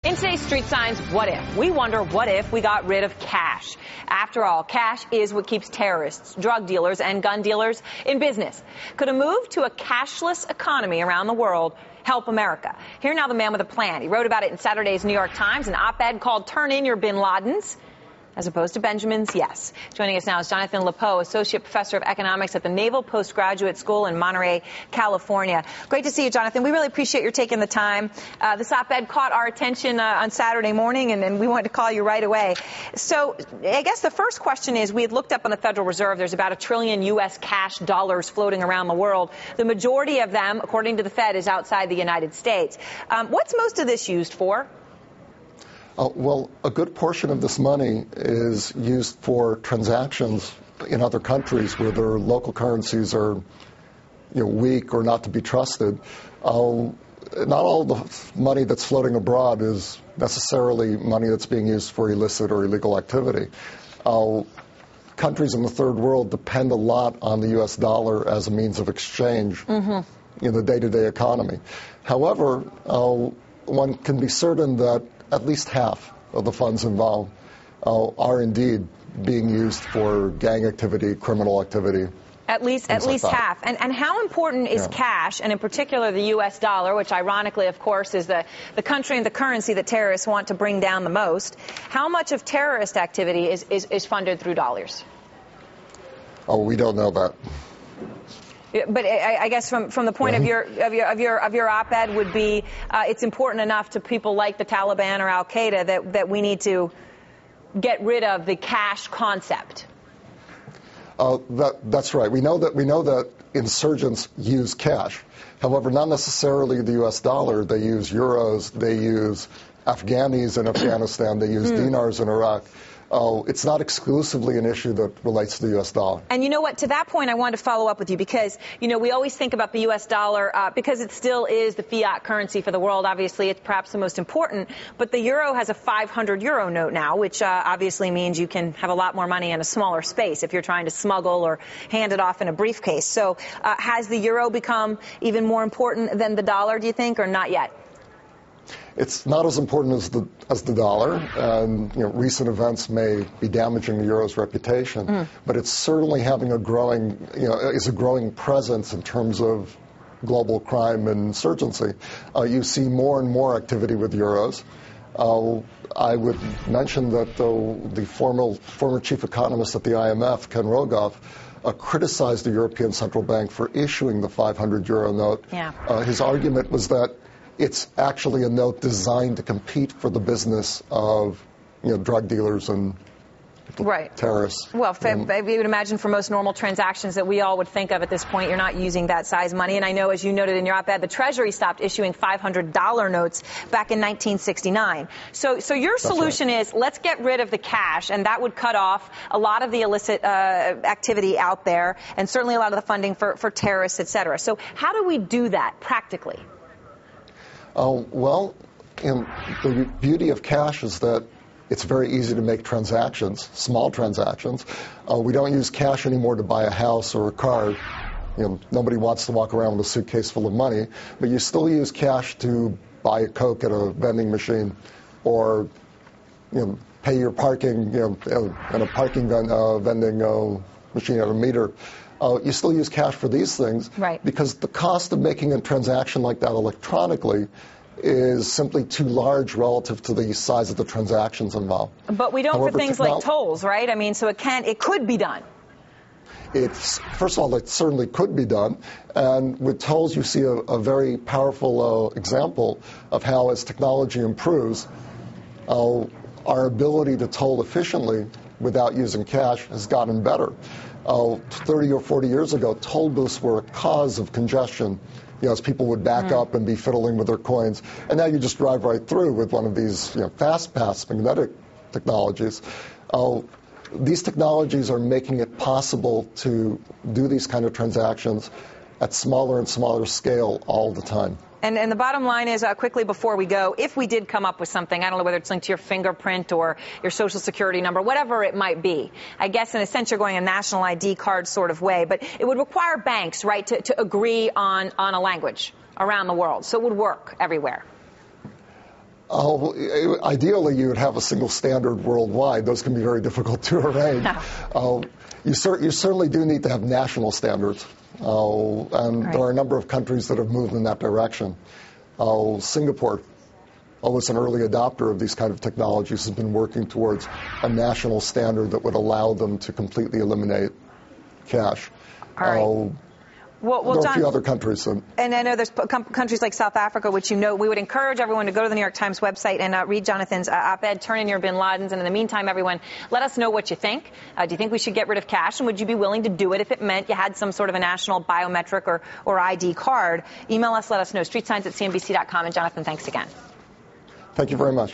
In today's Street Signs What If, we wonder what if we got rid of cash. After all, cash is what keeps terrorists, drug dealers, and gun dealers in business. Could a move to a cashless economy around the world help America? Here now the man with a plan. He wrote about it in Saturday's New York Times, an op-ed called Turn In Your Bin Ladens, as opposed to Benjamin's Yes. Joining us now is Jonathan Lipow, Associate Professor of Economics at the Naval Postgraduate School in Monterey, California. Great to see you, Jonathan. We really appreciate your taking the time. This op-ed caught our attention on Saturday morning, and we wanted to call you right away. So I guess the first question is, we had looked up on the Federal Reserve. There's about $1 trillion U.S. cash dollars floating around the world. The majority of them, according to the Fed, is outside the United States. What's most of this used for? Well, a good portion of this money is used for transactions in other countries where their local currencies are, weak or not to be trusted. Not all the money that's floating abroad is necessarily money that's being used for illicit or illegal activity. Countries in the third world depend a lot on the U.S. dollar as a means of exchange in the day-to-day economy. However, one can be certain that at least half of the funds involved are indeed being used for gang activity, criminal activity. At least half. And how important is cash, and in particular the U.S. dollar, which ironically, of course, is the country and the currency that terrorists want to bring down the most? How much of terrorist activity is funded through dollars? Oh, we don't know that. But I guess from the point of your op-ed would be it's important enough to people like the Taliban or Al Qaeda that we need to get rid of the cash concept. That's right. We know that insurgents use cash. However, not necessarily the U.S. dollar. They use euros. They use Afghanis in Afghanistan. They use dinars in Iraq. It's not exclusively an issue that relates to the U.S. dollar. And you know what? To that point, I wanted to follow up with you because, we always think about the U.S. dollar because it still is the fiat currency for the world. Obviously, it's perhaps the most important. But the euro has a 500 euro note now, which obviously means you can have a lot more money in a smaller space if you're trying to smuggle or hand it off in a briefcase. So has the euro become even more important than the dollar, do you think, or not yet? It's not as important as the dollar, and recent events may be damaging the euro's reputation, but it's certainly having a growing presence in terms of global crime and insurgency. You see more and more activity with euros. I would mention that the former chief economist at the IMF, Ken Rogoff, criticized the European Central Bank for issuing the 500 euro note. Yeah. His argument was that it's actually a note designed to compete for the business of drug dealers and terrorists. Well, you would imagine for most normal transactions that we all would think of at this point, you're not using that size money. And I know, as you noted in your op-ed, the Treasury stopped issuing $500 notes back in 1969. So your solution is let's get rid of the cash, and that would cut off a lot of the illicit activity out there, and certainly a lot of the funding for terrorists, et cetera. So how do we do that practically? Well, the beauty of cash is that it's very easy to make transactions, small transactions. We don't use cash anymore to buy a house or a car. Nobody wants to walk around with a suitcase full of money, but you still use cash to buy a Coke at a vending machine or pay your parking at a parking vending machine at a meter. You still use cash for these things because the cost of making a transaction like that electronically is simply too large relative to the size of the transactions involved. But we don't. However, for things like tolls, right? I mean, so it could be done. First of all, it certainly could be done. And with tolls, you see a very powerful example of how, as technology improves, our ability to toll efficiently without using cash has gotten better. 30 or 40 years ago, toll booths were a cause of congestion, as people would back up and be fiddling with their coins. And now you just drive right through with one of these fast pass magnetic technologies. These technologies are making it possible to do these kind of transactions at smaller and smaller scale all the time. And the bottom line is, quickly before we go, if we did come up with something, I don't know whether it's linked to your fingerprint or your social security number, whatever it might be, I guess in a sense you're going a national ID card sort of way, but it would require banks, right, to agree on a language around the world, so it would work everywhere. Ideally, you would have a single standard worldwide. Those can be very difficult to arrange. You certainly do need to have national standards, and there are a number of countries that have moved in that direction. Singapore, always an early adopter of these kind of technologies, has been working towards a national standard that would allow them to completely eliminate cash. Well, there are John, a few other countries. And I know there's countries like South Africa, which we would encourage everyone to go to the New York Times website and read Jonathan's op-ed, Turn in Your Bin Ladens. And in the meantime, everyone, let us know what you think. Do you think we should get rid of cash? And would you be willing to do it if it meant you had some sort of a national biometric or ID card? Email us, let us know. Streetsigns@cnbc.com. And Jonathan, thanks again. Thank you very much.